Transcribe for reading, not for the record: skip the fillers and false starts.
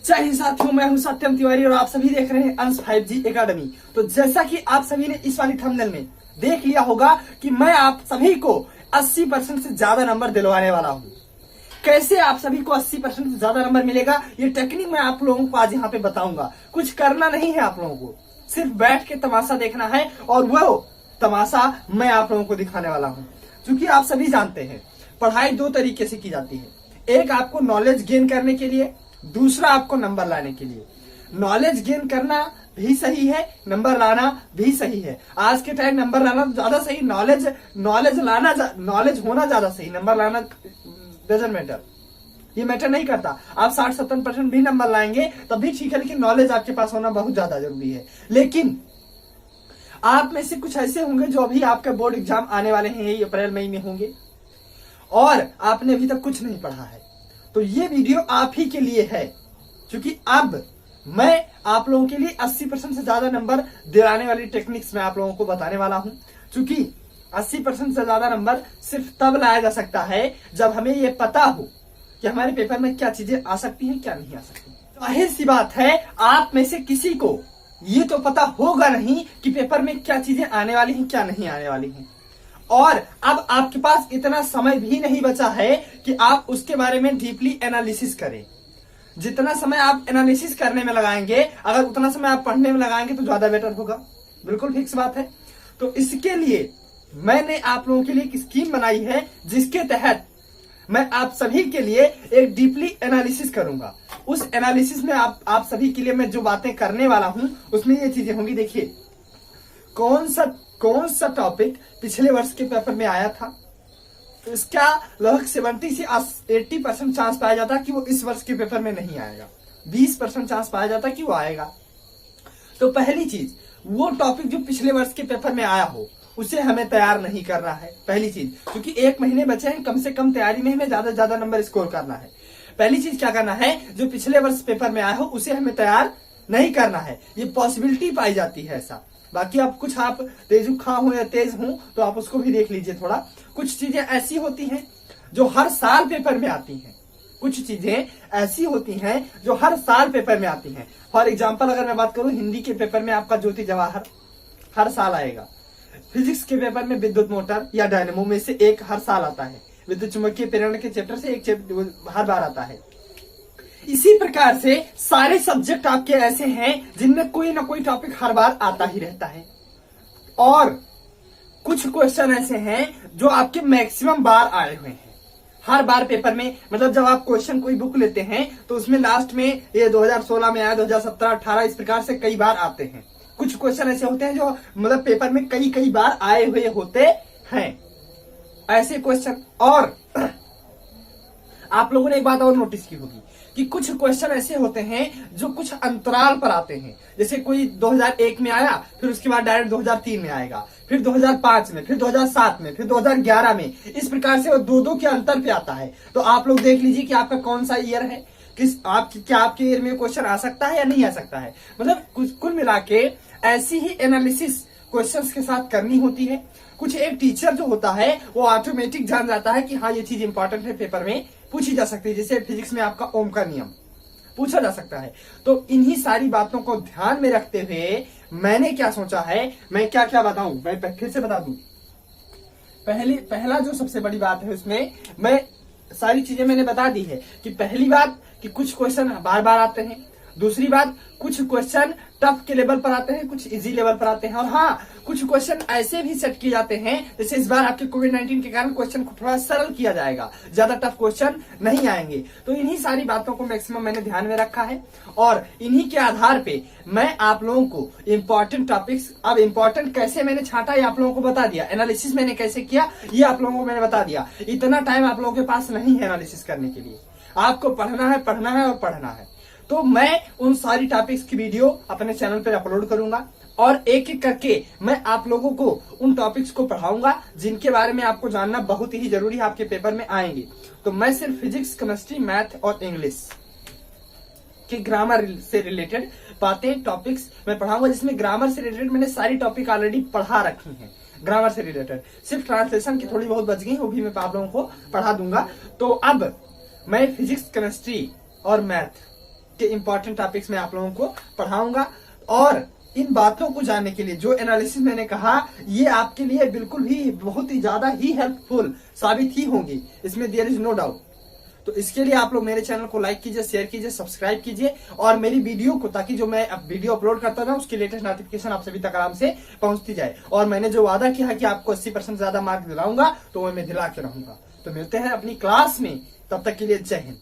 जय हिंद साथियों, मैं हूं सत्यम तिवारी और आप सभी देख रहे हैं अंश 5G एकेडमी। तो जैसा कि आप सभी ने इस वाली थंबनेल में देख लिया होगा कि मैं आप सभी को 80% से ज्यादा नंबर दिलवाने वाला हूं। कैसे आप सभी को 80% से ज्यादा नंबर मिलेगा, ये टेक्निक मैं आप लोगों को आज यहाँ पे बताऊंगा। कुछ करना नहीं है आप लोगों को, सिर्फ बैठ के तमाशा देखना है और वो तमाशा मैं आप लोगों को दिखाने वाला हूँ। क्योंकि आप सभी जानते हैं पढ़ाई दो तरीके से की जाती है, एक आपको नॉलेज गेन करने के लिए, दूसरा आपको नंबर लाने के लिए। नॉलेज गेन करना भी सही है, नंबर लाना भी सही है। आज के टाइम नंबर लाना ज्यादा सही, नॉलेज होना ज्यादा सही, नंबर लाना डजंट मैटर, ये मैटर नहीं करता। आप 60-70% भी नंबर लाएंगे तब भी ठीक है, लेकिन नॉलेज आपके पास होना बहुत ज्यादा जरूरी है। लेकिन आप में से कुछ ऐसे होंगे जो अभी आपके बोर्ड एग्जाम आने वाले हैं, यही अप्रैल मई में होंगे और आपने अभी तक कुछ नहीं पढ़ा है। तो ये वीडियो आप ही के लिए है, क्योंकि अब मैं आप लोगों के लिए 80% से ज्यादा नंबर दिलाने वाली टेक्निक्स मैं आप लोगों को बताने वाला हूं। क्योंकि 80% से ज्यादा नंबर सिर्फ तब लाया जा सकता है जब हमें ये पता हो कि हमारे पेपर में क्या चीजें आ सकती हैं, क्या नहीं आ सकती। जाहिर सी बात है आप में से किसी को ये तो पता होगा नहीं कि पेपर में क्या चीजें आने वाली हैं, क्या नहीं आने वाली हैं। और अब आपके पास इतना समय भी नहीं बचा है कि आप उसके बारे में डीपली एनालिसिस करें। जितना समय आप एनालिसिस करने में लगाएंगे, अगर उतना समय आप पढ़ने में लगाएंगे तो ज्यादा बेटर होगा। बिल्कुल फिक्स बात है। तो इसके लिए मैंने आप लोगों के लिए एक स्कीम बनाई है, जिसके तहत मैं आप सभी के लिए एक डीपली एनालिसिस करूंगा। उस एनालिसिस में आप सभी के लिए मैं जो बातें करने वाला हूं उसमें ये चीजें होंगी। देखिए, कौन सा टॉपिक पिछले वर्ष के पेपर में आया था, तो इसका लगभग 70 से 80% चांस पाया जाता है कि वो इस वर्ष के पेपर में नहीं आएगा। 20% चांस पाया जाता है कि वो आएगा। तो पहली चीज, वो टॉपिक जो पिछले वर्ष के पेपर में आया हो उसे हमें तैयार नहीं करना है। पहली चीज, क्योंकि 1 महीने बचे हैं, कम से कम तैयारी में हमें ज्यादा से ज्यादा नंबर स्कोर करना है। पहली चीज क्या करना है, जो पिछले वर्ष पेपर में आया हो उसे हमें तैयार नहीं करना है। ये पॉसिबिलिटी पाई जाती है ऐसा। बाकी आप तेजुखा हो या तेज हो तो आप उसको भी देख लीजिए थोड़ा। कुछ चीजें ऐसी होती हैं जो हर साल पेपर में आती हैं, कुछ चीजें ऐसी होती हैं जो हर साल पेपर में आती हैं। फॉर एग्जाम्पल अगर मैं बात करूं, हिंदी के पेपर में आपका ज्योति जवाहर हर साल आएगा। फिजिक्स के पेपर में विद्युत मोटर या डायनेमो में से एक हर साल आता है। विद्युत चुंबकीय प्रेरण के चैप्टर से एक चैप्टर हर बार आता है। इसी प्रकार से सारे सब्जेक्ट आपके ऐसे हैं जिनमें कोई ना कोई टॉपिक हर बार आता ही रहता है। और कुछ क्वेश्चन ऐसे हैं जो आपके मैक्सिमम बार आए हुए हैं हर बार पेपर में। मतलब जब आप क्वेश्चन कोई बुक लेते हैं तो उसमें लास्ट में ये 2016 में आया, 2017, 18 इस प्रकार से कई बार आते हैं। कुछ क्वेश्चन ऐसे होते हैं जो मतलब पेपर में कई बार आए हुए होते हैं ऐसे क्वेश्चन। और आप लोगों ने एक बात और नोटिस की होगी कि कुछ क्वेश्चन ऐसे होते हैं जो कुछ अंतराल पर आते हैं। जैसे कोई 2001 में आया, फिर उसके बाद डायरेक्ट 2003 में आएगा, फिर 2005 में, फिर 2007 में, फिर 2011 में। इस प्रकार से वो दो के अंतर पे आता है। तो आप लोग देख लीजिए कि आपका कौन सा ईयर है, क्या आपके ईयर में क्वेश्चन आ सकता है या नहीं आ सकता है। मतलब कुल मिला के ऐसी ही एनालिसिस क्वेश्चंस के साथ करनी होती है। कुछ एक टीचर जो होता है वो ऑटोमेटिक जान जाता है कि हाँ ये चीज इंपॉर्टेंट है, पेपर में पूछी जा सकती है। जैसे फिजिक्स में आपका ओम का नियम पूछा जा सकता है। तो इन्हीं सारी बातों को ध्यान में रखते हुए मैंने क्या सोचा है, मैं क्या क्या बताऊं, मैं फिर से बता दूं। पहला जो सबसे बड़ी बात है उसमें मैं सारी चीजें मैंने बता दी है कि पहली बात कि कुछ क्वेश्चन बार बार आते हैं। दूसरी बात, कुछ क्वेश्चन टफ के लेवल पर आते हैं, कुछ इजी लेवल पर आते हैं। और हाँ, कुछ क्वेश्चन ऐसे भी सेट किए जाते हैं, जैसे इस बार आपके कोविड-19 के कारण क्वेश्चन को थोड़ा सरल किया जाएगा, ज्यादा टफ क्वेश्चन नहीं आएंगे। तो इन्हीं सारी बातों को मैक्सिमम मैंने ध्यान में रखा है और इन्हीं के आधार पे मैं आप लोगों को इम्पोर्टेंट टॉपिक्स, अब इम्पोर्टेंट कैसे मैंने छांटा ये आप लोगों को बता दिया, एनालिसिस मैंने कैसे किया ये आप लोगों को मैंने बता दिया। इतना टाइम आप लोगों के पास नहीं है एनालिसिस करने के लिए, आपको पढ़ना है और पढ़ना है। तो मैं उन सारी टॉपिक्स की वीडियो अपने चैनल पर अपलोड करूंगा और एक एक करके मैं आप लोगों को उन टॉपिक्स को पढ़ाऊंगा जिनके बारे में आपको जानना बहुत ही जरूरी है, आपके पेपर में आएंगे। तो मैं सिर्फ फिजिक्स, केमिस्ट्री, मैथ और इंग्लिश के ग्रामर से रिलेटेड बातें, टॉपिक्स मैं पढ़ाऊंगा, जिसमें ग्रामर से रिलेटेड मैंने सारी टॉपिक ऑलरेडी पढ़ा रखी हैं। ग्रामर से रिलेटेड सिर्फ ट्रांसलेशन की थोड़ी बहुत बच गई, वो भी मैं आप लोगों को पढ़ा दूंगा। तो अब मैं फिजिक्स, केमिस्ट्री और मैथ के इंपॉर्टेंट टॉपिक्स मैं आप लोगों को पढ़ाऊंगा। और इन बातों को जानने के लिए जो एनालिसिस मैंने कहा, ये आपके लिए बिल्कुल भी बहुत ही ज्यादा ही हेल्पफुल साबित ही होंगी, इसमें देयर इज नो डाउट। तो इसके लिए आप लोग मेरे चैनल को लाइक कीजिए, शेयर कीजिए, सब्सक्राइब कीजिए और मेरी वीडियो को, ताकि जो मैं अब वीडियो अपलोड करता हूं उसकी लेटेस्ट नोटिफिकेशन आप सभी तक आराम से पहुंचती जाए। और मैंने जो वादा किया है कि आपको 80% ज्यादा मार्क दिलाऊंगा, तो वो मैं दिला के रहूंगा। तो मिलते हैं अपनी क्लास में, तब तक के लिए जय हिंद।